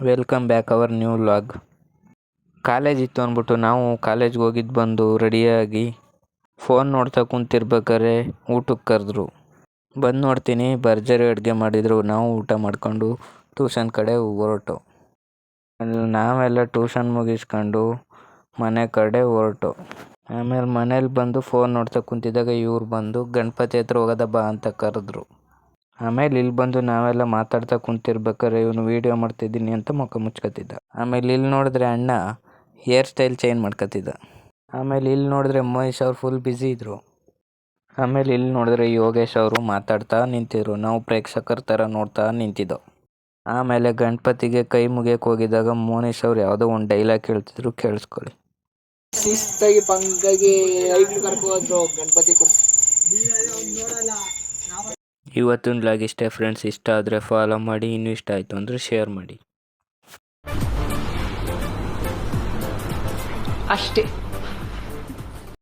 Welcome back our new vlog. College ಇತ್ತು ಅಂದ್ಬಿಟ್ಟು ನಾವು ಕಾಲೇಜ್ಗೆ ಹೋಗಿದ್ದು ಬಂದು ರೆಡಿಯಾಗಿ ಫೋನ್ ನೋಡ್ತಾ ಕುಂತಿರ್ಬೇಕಾರೆ ಊಟಕ್ಕೆ ಕರೆದ್ರು. ಬಂದು ನೋಡ್ತೀನಿ ಭರ್ಜರಿ ಅಡುಗೆ ಮಾಡಿದರು. ನಾವು ಊಟ ಮಾಡ್ಕೊಂಡು ಟ್ಯೂಷನ್ ಕಡೆ ಹೊರಟು. ನಾವೆಲ್ಲ ಟ್ಯೂಷನ್ ಮುಗಿಸ್ಕೊಂಡು ಮನೆ ಕಡೆ ಹೊರಟು. ಆಮೇಲೆ ಮನೇಲಿ ಬಂದು ಫೋನ್ ನೋಡ್ತಾ ಕುಂತಿದ್ದಾಗ ಇವ್ರು ಬಂದು ಗಣಪತಿ ಹತ್ರ ಹೋಗೋದ ಬಾ ಅಂತ ಕರೆದ್ರು. ಆಮೇಲೆ ಇಲ್ಲಿ ಬಂದು ನಾವೆಲ್ಲ ಮಾತಾಡ್ತಾ ಕುಂತಿರ್ಬೇಕಾರೆ ಇವನು ವೀಡಿಯೋ ಮಾಡ್ತಿದ್ದೀನಿ ಅಂತ ಮುಖ ಮುಚ್ಕೊತಿದ್ದ. ಆಮೇಲೆ ಇಲ್ಲಿ ನೋಡಿದ್ರೆ ಅಣ್ಣ ಹೇರ್ ಸ್ಟೈಲ್ ಚೇಂಜ್ ಮಾಡ್ಕೊತಿದ್ದ. ಆಮೇಲೆ ಇಲ್ಲಿ ನೋಡಿದ್ರೆ ಮಹೇಶ್ ಅವ್ರು ಫುಲ್ ಬ್ಯುಸಿ ಇದ್ದರು. ಆಮೇಲೆ ಇಲ್ಲಿ ನೋಡಿದ್ರೆ ಯೋಗೇಶ್ ಅವರು ಮಾತಾಡ್ತಾ ನಿಂತಿದ್ರು. ನಾವು ಪ್ರೇಕ್ಷಕರ ಥರ ನೋಡ್ತಾ ನಿಂತಿದ್ದೋ. ಆಮೇಲೆ ಗಣಪತಿಗೆ ಕೈ ಮುಗಿಯಕ್ಕೆ ಹೋಗಿದ್ದಾಗ ಮೋನೇಶ್ ಅವ್ರು ಯಾವುದೋ ಒಂದು ಡೈಲಾಗ್ ಹೇಳ್ತಿದ್ರು, ಕೇಳಿಸ್ಕೊಳ್ಳಿ. ಶಿಸ್ತಾಗಿ ಪಂಕಾಗಿ ಕರ್ಕೋದ್ರು ಗಣಪತಿ ಇವತ್ತಿನ ವ್ಲಾಗ್ ಇಷ್ಟೇ ಫ್ರೆಂಡ್ಸ್. ಇಷ್ಟ ಆದರೆ ಫಾಲೋ ಮಾಡಿ, ಇನ್ನೂ ಇಷ್ಟ ಆಯಿತು ಅಂದರೆ ಶೇರ್ ಮಾಡಿ ಅಷ್ಟೇ.